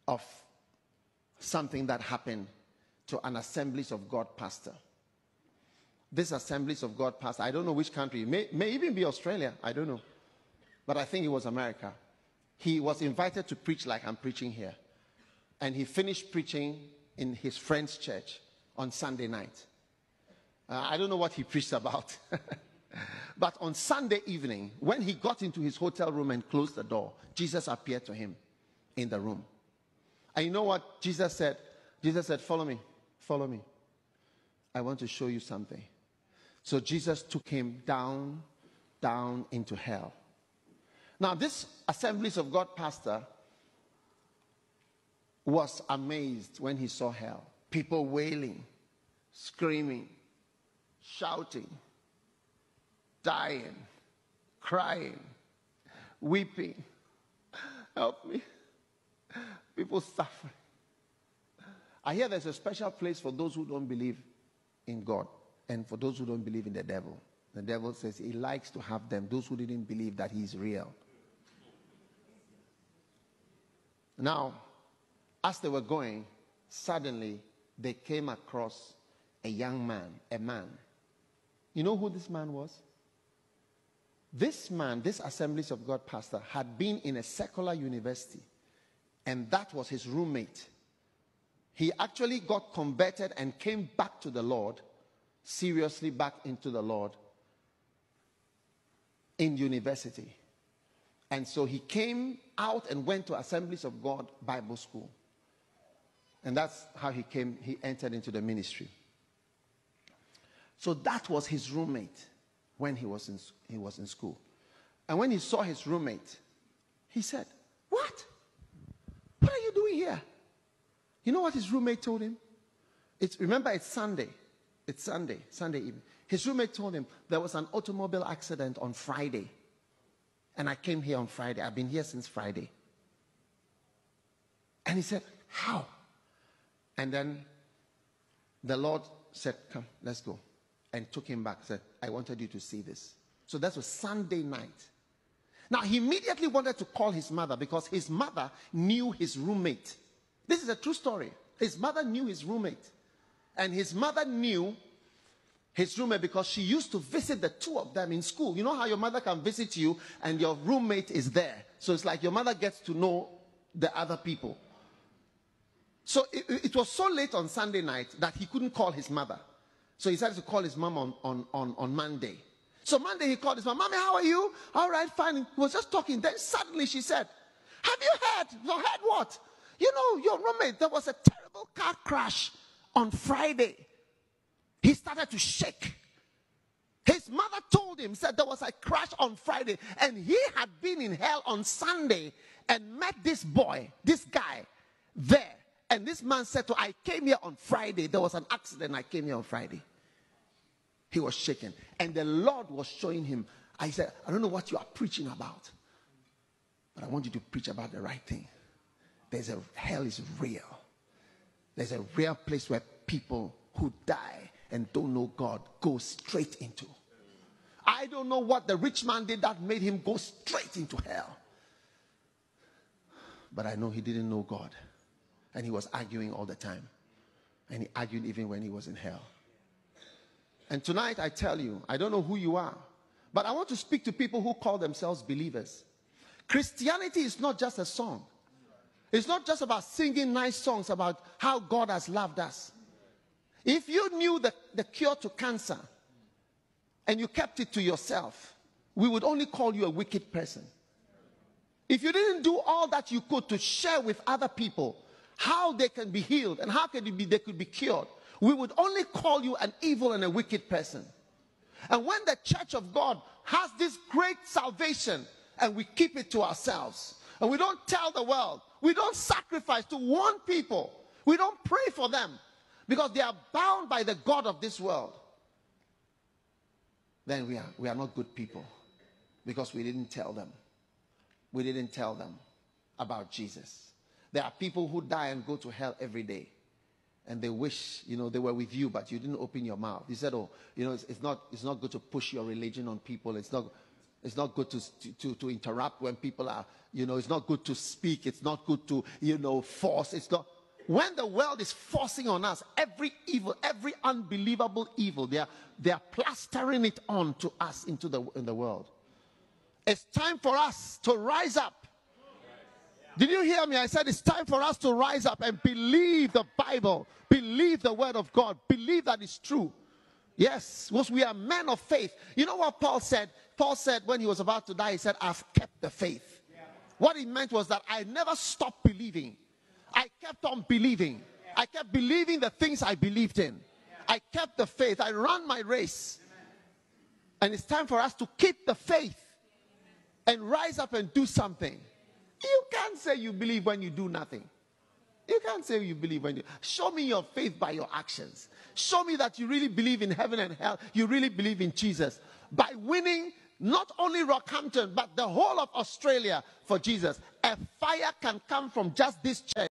of something that happened to an Assemblies of God pastor. This Assemblies of God pastor, I don't know which country, may even be Australia, I don't know. But I think it was America. He was invited to preach like I'm preaching here. And he finished preaching in his friend's church on Sunday night. I don't know what he preached about. But on Sunday evening, when he got into his hotel room and closed the door, Jesus appeared to him in the room. And you know what Jesus said? Jesus said, follow me, follow me. I want to show you something. So Jesus took him down into hell. Now, this Assemblies of God pastor was amazed when he saw hell. People wailing, screaming, shouting, dying, crying, weeping. Help me. People suffering. I hear there's a special place for those who don't believe in God and for those who don't believe in the devil. The devil says he likes to have them, those who didn't believe that he is real. Now, as they were going, suddenly they came across a young man, a man. You know who this man was? This man, this Assemblies of God pastor, had been in a secular university, and that was his roommate. He actually got converted and came back to the Lord, seriously back into the Lord, in university. And so he came out and went to Assemblies of God Bible School. And that's how he entered into the ministry. So that was his roommate when he was in school. And when he saw his roommate, he said, "What? What are you doing here?" You know what his roommate told him? Remember, it's Sunday. It's Sunday evening. His roommate told him there was an automobile accident on Friday. And I came here on Friday. I've been here since Friday. And he said, "How?" And then the Lord said, "Come, let's go." And took him back. Said, "I wanted you to see this." So that was Sunday night. Now, he immediately wanted to call his mother because his mother knew his roommate. This is a true story. His mother knew his roommate. And his mother knew his roommate because she used to visit the two of them in school. You know how your mother can visit you and your roommate is there. So it's like your mother gets to know the other people. So it was so late on Sunday night that he couldn't call his mother. So he decided to call his mom on Monday. So Monday he called his mom. "Mommy, how are you?" "All right, fine." He was just talking. Then suddenly she said, "Have you heard?" "No, heard what?" "You know, your roommate, there was a terrible car crash on Friday." He started to shake. His mother told him, said there was a crash on Friday, and he had been in hell on Sunday and met this boy, this guy, there. And this man said to her, "I came here on Friday. There was an accident. I came here on Friday." He was shaken. And the Lord was showing him. I said, "I don't know what you are preaching about, but I want you to preach about the right thing. Hell is real. There's a real place where people who die and don't know God go straight into. I don't know what the rich man did that made him go straight into hell. But I know he didn't know God. And he was arguing all the time. And he argued even when he was in hell. And tonight I tell you, I don't know who you are, but I want to speak to people who call themselves believers. Christianity is not just a song. It's not just about singing nice songs about how God has loved us. If you knew the cure to cancer and you kept it to yourself, we would only call you a wicked person. If you didn't do all that you could to share with other people how they can be healed and how they could be cured, we would only call you an evil and a wicked person. And when the church of God has this great salvation and we keep it to ourselves and we don't tell the world, we don't sacrifice to warn people, we don't pray for them because they are bound by the God of this world, then we are not good people because we didn't tell them. We didn't tell them about Jesus. There are people who die and go to hell every day. And they wish, they were with you, but you didn't open your mouth. You said, it's not good to push your religion on people. It's not. It's not good to interrupt when people are, it's not good to speak. It's not good to, force. It's not. When the world is forcing on us every evil, every unbelievable evil, they are plastering it on to us in the world. It's time for us to rise up. Did you hear me? I said it's time for us to rise up and believe the Bible, believe the word of God, believe that it's true. Yes, because we are men of faith. You know what Paul said? Paul said when he was about to die, he said, I've kept the faith. What he meant was that I never stopped believing. I kept on believing. I kept believing the things I believed in. I kept the faith. I ran my race. And it's time for us to keep the faith and rise up and do something. You can't say you believe when you do nothing. You can't say you believe when you... Show me your faith by your actions. Show me that you really believe in heaven and hell. You really believe in Jesus. By winning not only Rockhampton, but the whole of Australia for Jesus. A fire can come from just this church.